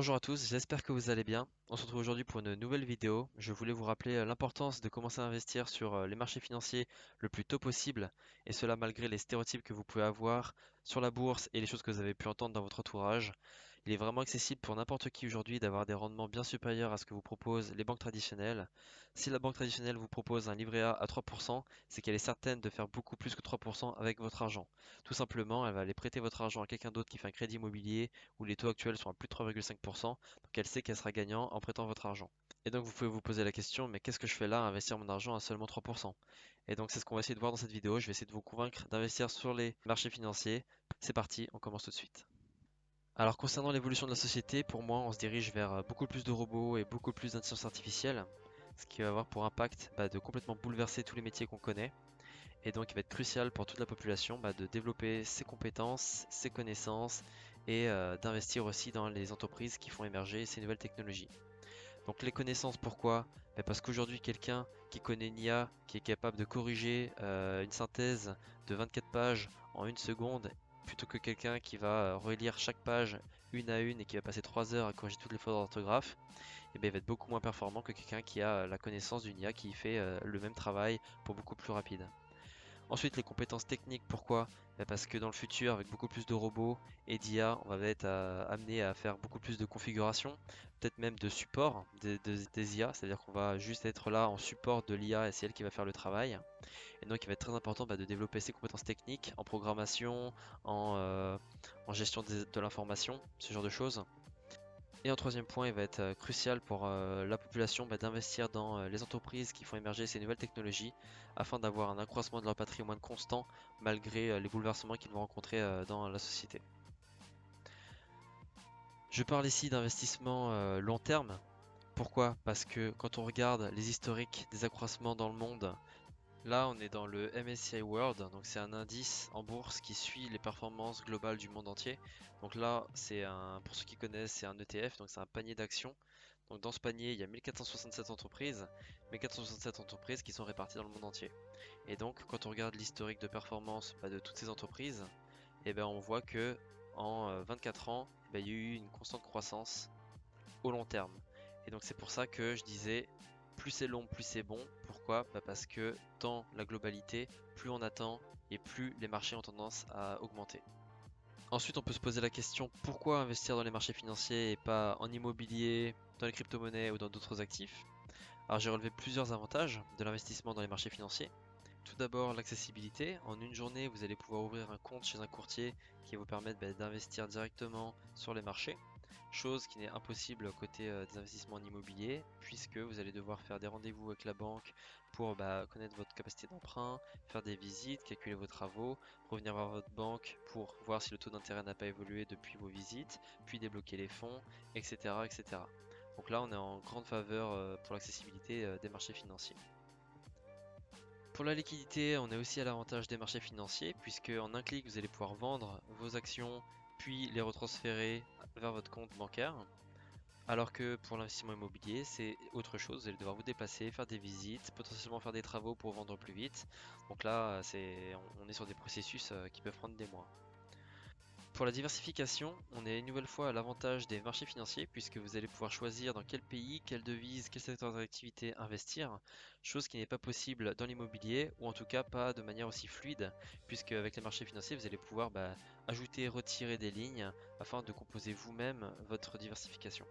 Bonjour à tous, j'espère que vous allez bien. On se retrouve aujourd'hui pour une nouvelle vidéo. Je voulais vous rappeler l'importance de commencer à investir sur les marchés financiers le plus tôt possible, et cela malgré les stéréotypes que vous pouvez avoir sur la bourse et les choses que vous avez pu entendre dans votre entourage. Il est vraiment accessible pour n'importe qui aujourd'hui d'avoir des rendements bien supérieurs à ce que vous proposent les banques traditionnelles. Si la banque traditionnelle vous propose un livret A à 3%, c'est qu'elle est certaine de faire beaucoup plus que 3% avec votre argent. Tout simplement, elle va aller prêter votre argent à quelqu'un d'autre qui fait un crédit immobilier où les taux actuels sont à plus de 3,5%, donc elle sait qu'elle sera gagnant en prêtant votre argent. Et donc vous pouvez vous poser la question, mais qu'est-ce que je fais là à investir mon argent à seulement 3%? Et donc c'est ce qu'on va essayer de voir dans cette vidéo. Je vais essayer de vous convaincre d'investir sur les marchés financiers. C'est parti, on commence tout de suite. Alors concernant l'évolution de la société, pour moi, on se dirige vers beaucoup plus de robots et beaucoup plus d'intelligence artificielle, ce qui va avoir pour impact de complètement bouleverser tous les métiers qu'on connaît. Et donc il va être crucial pour toute la population de développer ses compétences, ses connaissances et d'investir aussi dans les entreprises qui font émerger ces nouvelles technologies. Donc les connaissances, pourquoi? Parce qu'aujourd'hui, quelqu'un qui connaît une IA, qui est capable de corriger une synthèse de 24 pages en une seconde, plutôt que quelqu'un qui va relire chaque page une à une et qui va passer 3 heures à corriger toutes les fautes d'orthographe, il va être beaucoup moins performant que quelqu'un qui a la connaissance d'une IA qui fait le même travail pour beaucoup plus rapide. Ensuite, les compétences techniques, pourquoi? Parce que dans le futur, avec beaucoup plus de robots et d'IA, on va être amené à faire beaucoup plus de configuration, peut-être même de support des IA, c'est-à-dire qu'on va juste être là en support de l'IA et c'est elle qui va faire le travail. Et donc, il va être très important de développer ses compétences techniques en programmation, en gestion de l'information, ce genre de choses. Et en troisième point, il va être crucial pour la population d'investir dans les entreprises qui font émerger ces nouvelles technologies afin d'avoir un accroissement de leur patrimoine constant malgré les bouleversements qu'ils vont rencontrer dans la société. Je parle ici d'investissement long terme. Pourquoi? Parce que quand on regarde les historiques des accroissements dans le monde, là, on est dans le MSCI World, donc c'est un indice en bourse qui suit les performances globales du monde entier. Donc là, pour ceux qui connaissent, c'est un ETF, donc c'est un panier d'actions. Donc dans ce panier, il y a 1467 entreprises, 1467 entreprises qui sont réparties dans le monde entier. Et donc, quand on regarde l'historique de performance de toutes ces entreprises, on voit que en 24 ans, il y a eu une constante croissance au long terme. Et donc c'est pour ça que je disais plus c'est long, plus c'est bon. Pourquoi? Parce que dans la globalité, plus on attend et plus les marchés ont tendance à augmenter. Ensuite, on peut se poser la question pourquoi investir dans les marchés financiers et pas en immobilier, dans les crypto-monnaies ou dans d'autres actifs? Alors j'ai relevé plusieurs avantages de l'investissement dans les marchés financiers. Tout d'abord, l'accessibilité. En une journée, vous allez pouvoir ouvrir un compte chez un courtier qui va vous permettre d'investir directement sur les marchés, chose qui n'est impossible côté des investissements en immobilier, puisque vous allez devoir faire des rendez-vous avec la banque pour connaître votre capacité d'emprunt, faire des visites, calculer vos travaux, revenir voir votre banque pour voir si le taux d'intérêt n'a pas évolué depuis vos visites, puis débloquer les fonds, etc. etc. Donc là, on est en grande faveur pour l'accessibilité des marchés financiers. Pour la liquidité, on est aussi à l'avantage des marchés financiers, puisque en un clic, vous allez pouvoir vendre vos actions, puis les retransférer vers votre compte bancaire. Alors que pour l'investissement immobilier, c'est autre chose. Vous allez devoir vous déplacer, faire des visites, potentiellement faire des travaux pour vendre plus vite. Donc là, on est sur des processus qui peuvent prendre des mois. Pour la diversification, on est une nouvelle fois à l'avantage des marchés financiers puisque vous allez pouvoir choisir dans quel pays, quelle devise, quel secteur d'activité investir, chose qui n'est pas possible dans l'immobilier ou en tout cas pas de manière aussi fluide puisque avec les marchés financiers vous allez pouvoir ajouter et retirer des lignes afin de composer vous-même votre diversification.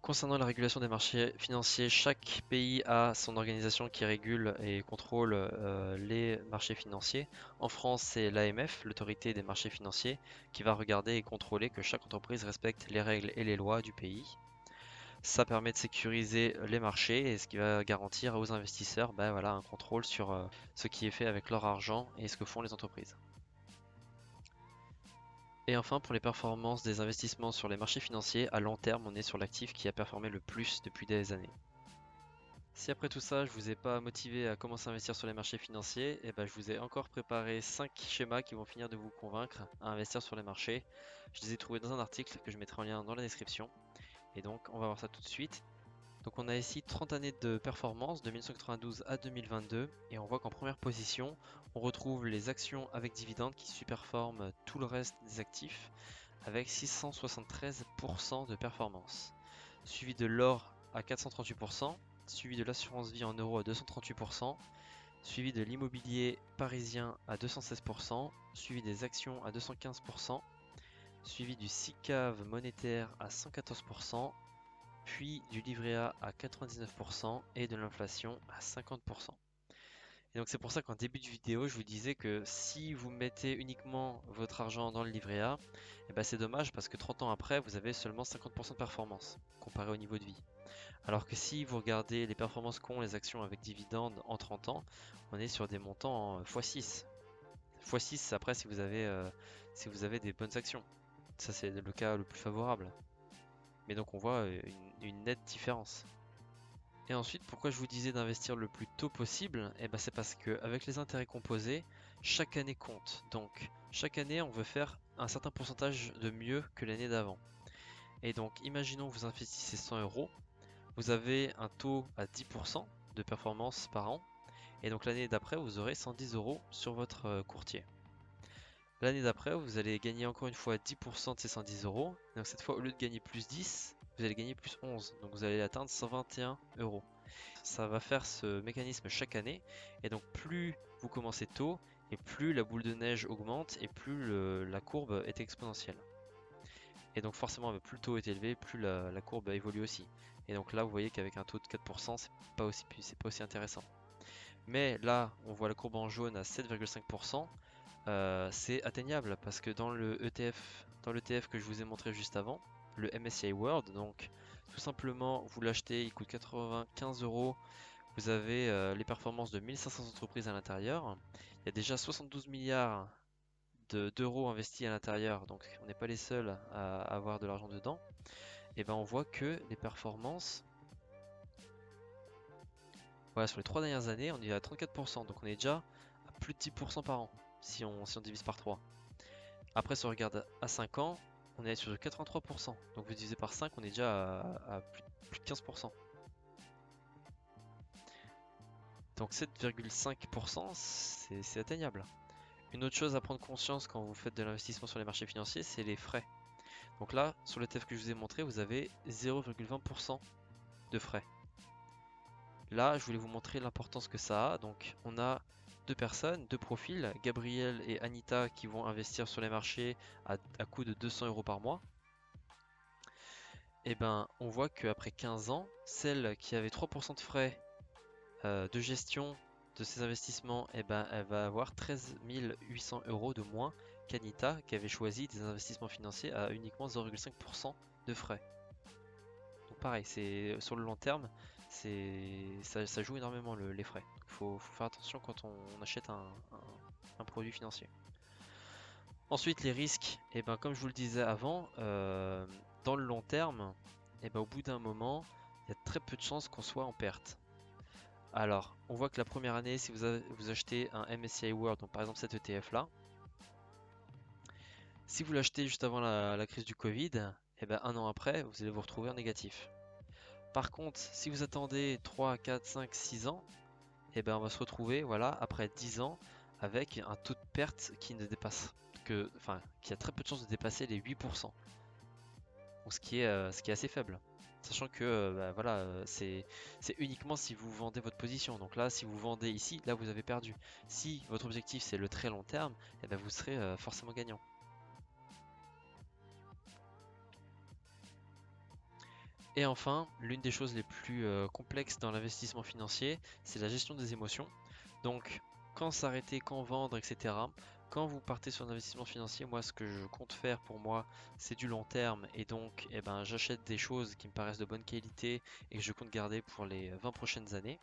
Concernant la régulation des marchés financiers, chaque pays a son organisation qui régule et contrôle les marchés financiers. En France, c'est l'AMF, l'autorité des marchés financiers, qui va regarder et contrôler que chaque entreprise respecte les règles et les lois du pays. Ça permet de sécuriser les marchés et ce qui va garantir aux investisseurs un contrôle sur ce qui est fait avec leur argent et ce que font les entreprises. Et enfin, pour les performances des investissements sur les marchés financiers, à long terme, on est sur l'actif qui a performé le plus depuis des années. Si après tout ça, je vous ai pas motivé à commencer à investir sur les marchés financiers, je vous ai encore préparé 5 schémas qui vont finir de vous convaincre à investir sur les marchés. Je les ai trouvés dans un article que je mettrai en lien dans la description. Et donc, on va voir ça tout de suite. Donc on a ici 30 années de performance de 1992 à 2022 et on voit qu'en première position, on retrouve les actions avec dividendes qui surperforment tout le reste des actifs. avec 673% de performance, suivi de l'or à 438%, suivi de l'assurance vie en euros à 238%, suivi de l'immobilier parisien à 216%, suivi des actions à 215%, suivi du SICAV monétaire à 114%, puis du livret A à 99% et de l'inflation à 50%. Et donc c'est pour ça qu'en début de vidéo, je vous disais que si vous mettez uniquement votre argent dans le livret A, eh ben c'est dommage parce que 30 ans après, vous avez seulement 50% de performance comparé au niveau de vie. Alors que si vous regardez les performances qu'ont les actions avec dividendes en 30 ans, on est sur des montants x6. x6 après si vous avez des bonnes actions. Ça c'est le cas le plus favorable. Mais donc on voit une nette différence. Et ensuite, pourquoi je vous disais d'investir le plus tôt possible? Eh ben, c'est parce qu'avec les intérêts composés, chaque année compte. Donc, chaque année, on veut faire un certain pourcentage de mieux que l'année d'avant. Et donc, imaginons que vous investissez 100 euros, vous avez un taux à 10% de performance par an. Et donc, l'année d'après, vous aurez 110 euros sur votre courtier. L'année d'après, vous allez gagner encore une fois 10% de ces 110 euros. Donc, cette fois, au lieu de gagner plus 10, vous allez gagner plus 11. Donc, vous allez atteindre 121 euros. Ça va faire ce mécanisme chaque année, et donc plus vous commencez tôt, et plus la boule de neige augmente, et plus la courbe est exponentielle. Et donc forcément, plus le taux est élevé, plus la courbe évolue aussi. Et donc là, vous voyez qu'avec un taux de 4%, c'est pas aussi intéressant. Mais là, on voit la courbe en jaune à 7,5%. C'est atteignable parce que dans l'ETF que je vous ai montré juste avant, le MSCI World, donc tout simplement vous l'achetez, il coûte 95 euros. Vous avez les performances de 1500 entreprises à l'intérieur. Il y a déjà 72 milliards d'euros investis à l'intérieur, donc on n'est pas les seuls à avoir de l'argent dedans. Et ben on voit que les performances, voilà, sur les 3 dernières années, on est à 34%, donc on est déjà à plus de 10% par an si on divise par 3. Après, si on regarde à 5 ans, on est sur 83%, donc vous divisez par 5, on est déjà à plus de 15%. Donc 7,5%, c'est atteignable. Une autre chose à prendre conscience quand vous faites de l'investissement sur les marchés financiers, c'est les frais. Donc là, sur le TF que je vous ai montré, vous avez 0,20% de frais. Là, je voulais vous montrer l'importance que ça a. Donc on a deux personnes, deux profils, Gabriel et Anita, qui vont investir sur les marchés à coût de 200 euros par mois. Et ben, on voit qu'après 15 ans, celle qui avait 3% de frais de gestion de ses investissements, eh ben, elle va avoir 13 800 euros de moins qu'Anita qui avait choisi des investissements financiers à uniquement 0,5% de frais. Donc pareil, c'est sur le long terme, ça joue énormément les frais. Il faut faire attention quand on achète un produit financier. Ensuite, les risques, eh ben, comme je vous le disais avant, dans le long terme, eh ben, au bout d'un moment, il y a très peu de chances qu'on soit en perte. Alors, on voit que la première année, si vous achetez un MSCI World, donc par exemple cet ETF là, si vous l'achetez juste avant la crise du Covid, et ben un an après, vous allez vous retrouver en négatif. Par contre, si vous attendez 3, 4, 5, 6 ans, et ben on va se retrouver voilà, après 10 ans avec un taux de perte qui ne dépasse qui a très peu de chances de dépasser les 8%. Donc ce qui est assez faible. Sachant que voilà, c'est uniquement si vous vendez votre position. Donc là, si vous vendez ici, là vous avez perdu. Si votre objectif c'est le très long terme, et ben vous serez forcément gagnant. Et enfin, l'une des choses les plus complexes dans l'investissement financier, c'est la gestion des émotions. Donc, quand s'arrêter, quand vendre, etc. Quand vous partez sur un investissement financier, moi, ce que je compte faire pour moi, c'est du long terme. Et donc, eh ben, j'achète des choses qui me paraissent de bonne qualité et que je compte garder pour les 20 prochaines années.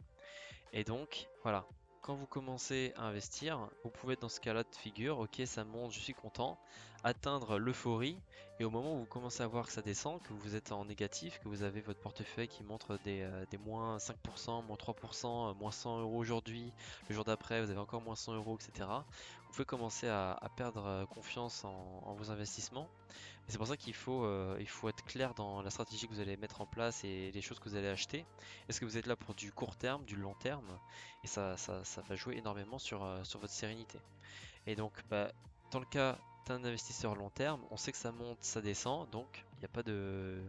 Et donc, voilà. Quand vous commencez à investir, vous pouvez être dans ce cas-là de figure, ok, ça monte, je suis content, atteindre l'euphorie, et au moment où vous commencez à voir que ça descend, que vous êtes en négatif, que vous avez votre portefeuille qui montre des moins 5%, moins 3%, moins 100 euros aujourd'hui, le jour d'après vous avez encore moins 100 euros, etc. Vous pouvez commencer à perdre confiance en vos investissements. C'est pour ça il faut être clair dans la stratégie que vous allez mettre en place et les choses que vous allez acheter. Est-ce que vous êtes là pour du court terme, du long terme? Et ça va jouer énormément sur votre sérénité. Et donc, dans le cas un investisseur long terme, on sait que ça monte, ça descend, donc il n'y a pas de,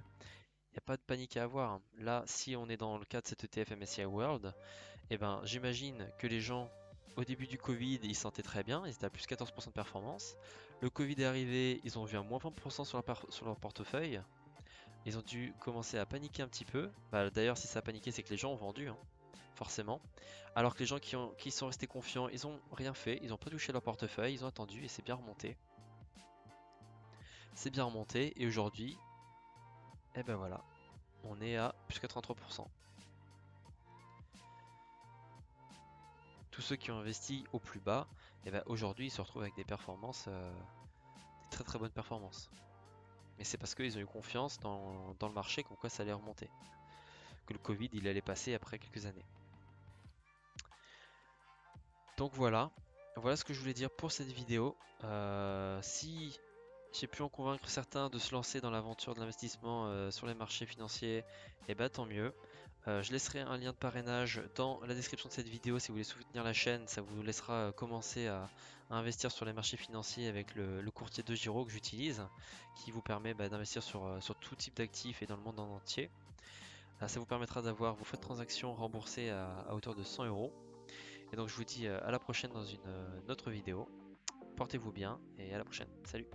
y a pas de panique à avoir, hein. Là, si on est dans le cas de cet ETF MSCI World, eh ben, j'imagine que les gens, au début du Covid, ils se sentaient très bien, ils étaient à plus 14% de performance. Le Covid est arrivé, ils ont vu un moins 20% sur leur portefeuille. Ils ont dû commencer à paniquer un petit peu. Bah, d'ailleurs, si ça a paniqué, c'est que les gens ont vendu, hein, forcément. Alors que les gens qui sont restés confiants, ils ont rien fait, ils n'ont pas touché leur portefeuille, ils ont attendu et c'est bien remonté. C'est bien remonté et aujourd'hui, eh ben voilà, on est à plus 83%. Tous ceux qui ont investi au plus bas, eh ben aujourd'hui, ils se retrouvent avec des performances, des très très bonnes performances. Mais c'est parce qu'ils ont eu confiance dans le marché, comme quoi ça allait remonter. Que le Covid, il allait passer après quelques années. Donc voilà, voilà ce que je voulais dire pour cette vidéo. Si j'ai pu en convaincre certains de se lancer dans l'aventure de l'investissement sur les marchés financiers, et bah tant mieux. Je laisserai un lien de parrainage dans la description de cette vidéo si vous voulez soutenir la chaîne. Ça vous laissera commencer à investir sur les marchés financiers avec le courtier de Giro que j'utilise, qui vous permet d'investir sur tout type d'actifs et dans le monde en entier. Ça vous permettra d'avoir vos frais de transaction remboursés à hauteur de 100 euros. Et donc je vous dis à la prochaine dans une autre vidéo. Portez-vous bien et à la prochaine. Salut!